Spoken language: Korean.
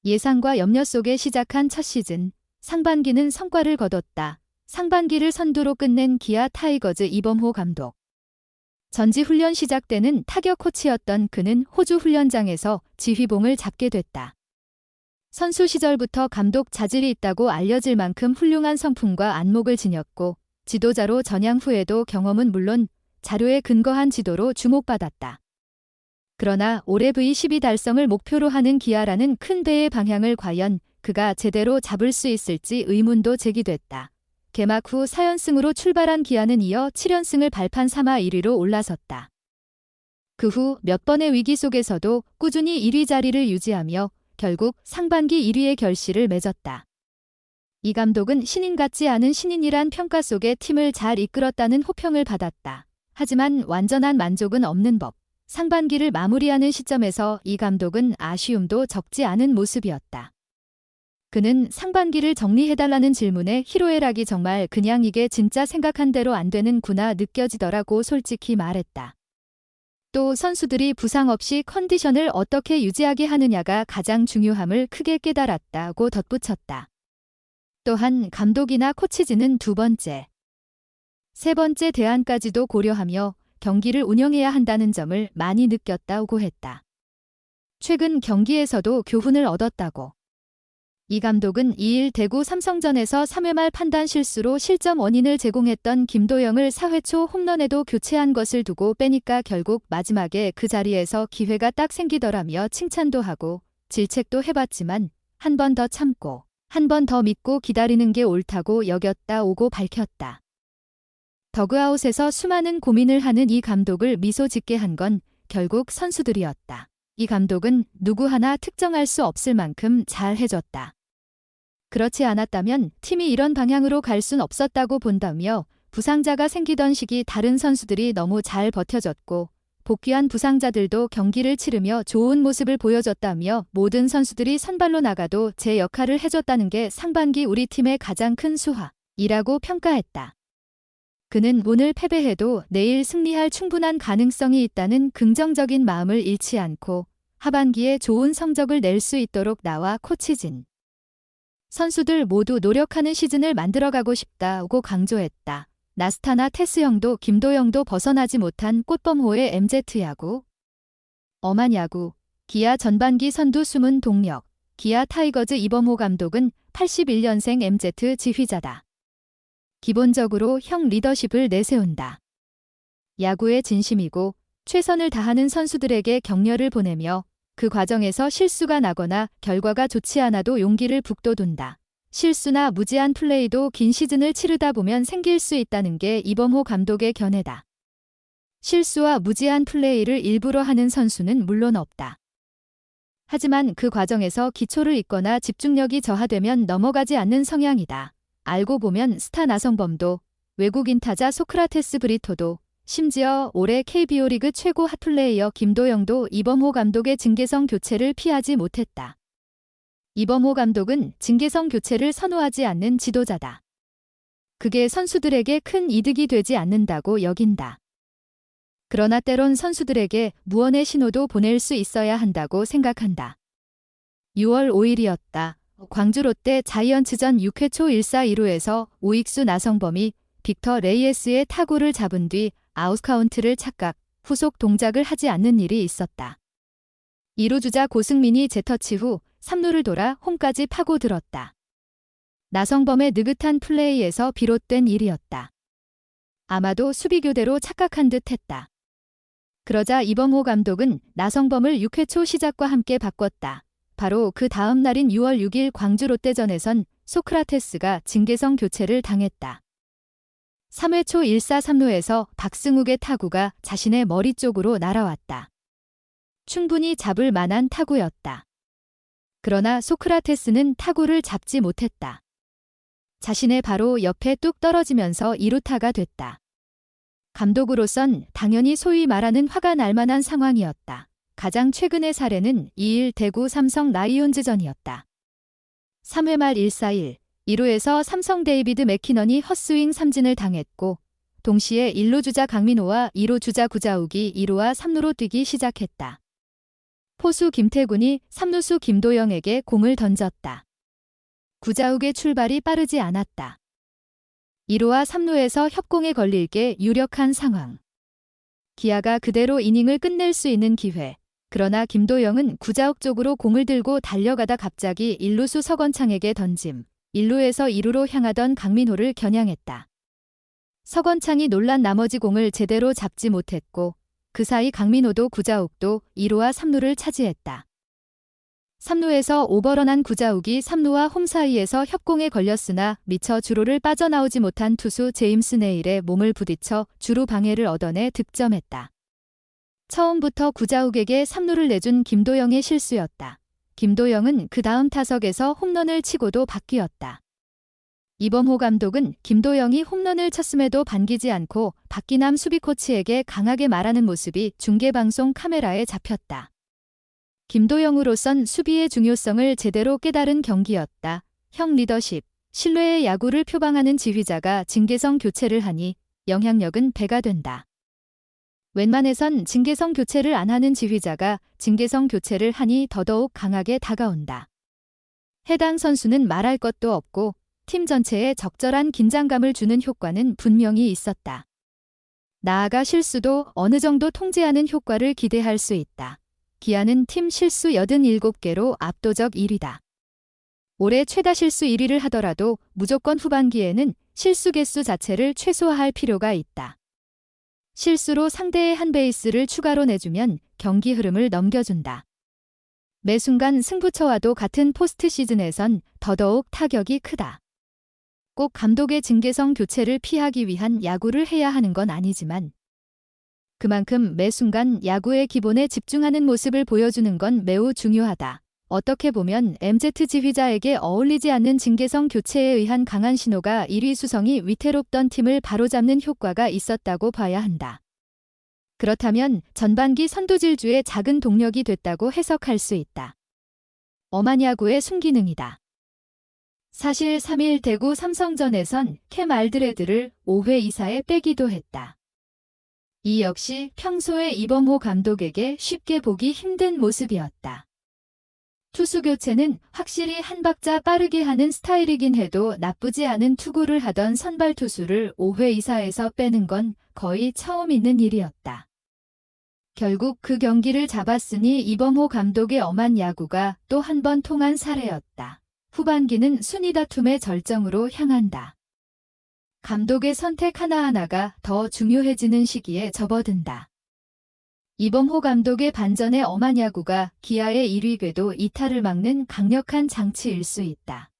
예상과 염려 속에 시작한 첫 시즌. 상반기는 성과를 거뒀다. 상반기를 선두로 끝낸 기아 타이거즈 이범호 감독. 전지훈련 시작 때는 타격 코치였던 그는 호주 훈련장에서 지휘봉을 잡게 됐다. 선수 시절부터 감독 자질이 있다고 알려질 만큼 훌륭한 성품과 안목을 지녔고 지도자로 전향 후에도 경험은 물론 자료에 근거한 지도로 주목받았다. 그러나 올해 V12 달성을 목표로 하는 기아라는 큰 배의 방향을 과연 그가 제대로 잡을 수 있을지 의문도 제기됐다. 개막 후 4연승으로 출발한 기아는 이어 7연승을 발판 삼아 1위로 올라섰다. 그 후 몇 번의 위기 속에서도 꾸준히 1위 자리를 유지하며 결국 상반기 1위의 결실을 맺었다. 이 감독은 신인 같지 않은 신인이란 평가 속에 팀을 잘 이끌었다는 호평을 받았다. 하지만 완전한 만족은 없는 법. 상반기를 마무리하는 시점에서 이 감독은 아쉬움도 적지 않은 모습이었다. 그는 상반기를 정리해달라는 질문에 희로애락이 정말 그냥 이게 진짜 생각한 대로 안 되는구나 느껴지더라고 솔직히 말했다. 또 선수들이 부상 없이 컨디션을 어떻게 유지하게 하느냐가 가장 중요함을 크게 깨달았다고 덧붙였다. 또한 감독이나 코치진은 두 번째, 세 번째 대안까지도 고려하며 경기를 운영해야 한다는 점을 많이 느꼈다고 했다. 최근 경기에서도 교훈을 얻었다고. 이 감독은 2일 대구 삼성전에서 3회 말 판단 실수로 실점 원인을 제공했던 김도영을 4회 초 홈런에도 교체한 것을 두고 빼니까 결국 마지막에 그 자리에서 기회가 딱 생기더라며 칭찬도 하고 질책도 해봤지만 한 번 더 참고 한 번 더 믿고 기다리는 게 옳다고 여겼다고 밝혔다. 더그아웃에서 수많은 고민을 하는 이 감독을 미소 짓게 한 건 결국 선수들이었다. 이 감독은 누구 하나 특정할 수 없을 만큼 잘 해줬다. 그렇지 않았다면 팀이 이런 방향으로 갈 순 없었다고 본다며 부상자가 생기던 시기 다른 선수들이 너무 잘 버텨줬고 복귀한 부상자들도 경기를 치르며 좋은 모습을 보여줬다며 모든 선수들이 선발로 나가도 제 역할을 해줬다는 게 상반기 우리 팀의 가장 큰 수확이라고 평가했다. 그는 오늘 패배해도 내일 승리할 충분한 가능성이 있다는 긍정적인 마음을 잃지 않고 하반기에 좋은 성적을 낼 수 있도록 나와 코치진, 선수들 모두 노력하는 시즌을 만들어가고 싶다고 강조했다. 나스타나 테스 형도 김도영도 벗어나지 못한 꽃범호의 MZ 야구. 엄한 야구. 기아 전반기 선두 숨은 동력. 기아 타이거즈 이범호 감독은 81년생 MZ 지휘자다. 기본적으로 형 리더십을 내세운다. 야구에 진심이고 최선을 다하는 선수들에게 격려를 보내며 그 과정에서 실수가 나거나 결과가 좋지 않아도 용기를 북돋운다. 실수나 무지한 플레이도 긴 시즌을 치르다 보면 생길 수 있다는 게 이범호 감독의 견해다. 실수와 무지한 플레이를 일부러 하는 선수는 물론 없다. 하지만 그 과정에서 기초를 잃거나 집중력이 저하되면 넘어가지 않는 성향이다. 알고 보면 스타 나성범도, 외국인 타자 소크라테스 브리토도, 심지어 올해 KBO 리그 최고 핫플레이어 김도영도 이범호 감독의 징계성 교체를 피하지 못했다. 이범호 감독은 징계성 교체를 선호하지 않는 지도자다. 그게 선수들에게 큰 이득이 되지 않는다고 여긴다. 그러나 때론 선수들에게 무언의 신호도 보낼 수 있어야 한다고 생각한다. 6월 5일이었다. 광주 롯데 자이언츠전 6회 초 1사 2루에서 우익수 나성범이 빅터 레이에스의 타구를 잡은 뒤 아웃카운트를 착각, 후속 동작을 하지 않는 일이 있었다. 2루 주자 고승민이 재터치 후 3루를 돌아 홈까지 파고들었다. 나성범의 느긋한 플레이에서 비롯된 일이었다. 아마도 수비교대로 착각한 듯 했다. 그러자 이범호 감독은 나성범을 6회 초 시작과 함께 바꿨다. 바로 그 다음 날인 6월 6일 광주 롯데전에선 소크라테스가 징계성 교체를 당했다. 3회 초 1사 3루에서 박승욱의 타구가 자신의 머리 쪽으로 날아왔다. 충분히 잡을 만한 타구였다. 그러나 소크라테스는 타구를 잡지 못했다. 자신의 바로 옆에 뚝 떨어지면서 2루타가 됐다. 감독으로선 당연히 소위 말하는 화가 날 만한 상황이었다. 가장 최근의 사례는 2일 대구 삼성 라이온즈전이었다. 3회 말 1사1, 2루에서 삼성 데이비드 맥키넌이 헛스윙 삼진을 당했고 동시에 1루 주자 강민호와 2루 주자 구자욱이 2루와 3루로 뛰기 시작했다. 포수 김태군이 3루수 김도영에게 공을 던졌다. 구자욱의 출발이 빠르지 않았다. 1루와 3루에서 협공에 걸릴 게 유력한 상황. 기아가 그대로 이닝을 끝낼 수 있는 기회. 그러나 김도영은 구자욱 쪽으로 공을 들고 달려가다 갑자기 1루수 서건창에게 던짐. 1루에서 2루로 향하던 강민호를 겨냥했다. 서건창이 놀란 나머지 공을 제대로 잡지 못했고 그 사이 강민호도 구자욱도 2루와 3루를 차지했다. 3루에서 오버런한 구자욱이 3루와 홈 사이에서 협공에 걸렸으나 미처 주루를 빠져나오지 못한 투수 제임스 네일의 몸을 부딪혀 주루 방해를 얻어내 득점했다. 처음부터 구자욱에게 3루를 내준 김도영의 실수였다. 김도영은 그 다음 타석에서 홈런을 치고도 바뀌었다. 이범호 감독은 김도영이 홈런을 쳤음에도 반기지 않고 박기남 수비코치에게 강하게 말하는 모습이 중계방송 카메라에 잡혔다. 김도영으로선 수비의 중요성을 제대로 깨달은 경기였다. 형 리더십, 신뢰의 야구를 표방하는 지휘자가 징계성 교체를 하니 영향력은 배가 된다. 웬만해선 징계성 교체를 안 하는 지휘자가 징계성 교체를 하니 더더욱 강하게 다가온다. 해당 선수는 말할 것도 없고 팀 전체에 적절한 긴장감을 주는 효과는 분명히 있었다. 나아가 실수도 어느 정도 통제하는 효과를 기대할 수 있다. 기아는 팀 실수 87개로 압도적 1위다. 올해 최다 실수 1위를 하더라도 무조건 후반기에는 실수 개수 자체를 최소화할 필요가 있다. 실수로 상대의 한 베이스를 추가로 내주면 경기 흐름을 넘겨준다. 매 순간 승부처와도 같은 포스트 시즌에선 더더욱 타격이 크다. 꼭 감독의 징계성 교체를 피하기 위한 야구를 해야 하는 건 아니지만 그만큼 매 순간 야구의 기본에 집중하는 모습을 보여주는 건 매우 중요하다. 어떻게 보면 MZ 지휘자에게 어울리지 않는 징계성 교체에 의한 강한 신호가 1위 수성이 위태롭던 팀을 바로잡는 효과가 있었다고 봐야 한다. 그렇다면 전반기 선두질주의 작은 동력이 됐다고 해석할 수 있다. 엄한 야구의 순기능이다. 사실 3일 대구 삼성전에선 캠 알드레드를 5회 이사에 빼기도 했다. 이 역시 평소에 이범호 감독에게 쉽게 보기 힘든 모습이었다. 투수 교체는 확실히 한 박자 빠르게 하는 스타일이긴 해도 나쁘지 않은 투구를 하던 선발 투수를 5회 이사에서 빼는 건 거의 처음 있는 일이었다. 결국 그 경기를 잡았으니 이범호 감독의 엄한 야구가 또 한 번 통한 사례였다. 후반기는 순위 다툼의 절정으로 향한다. 감독의 선택 하나하나가 더 중요해지는 시기에 접어든다. 이범호 감독의 반전의 엄한 야구가 기아의 1위 궤도 이탈을 막는 강력한 장치일 수 있다.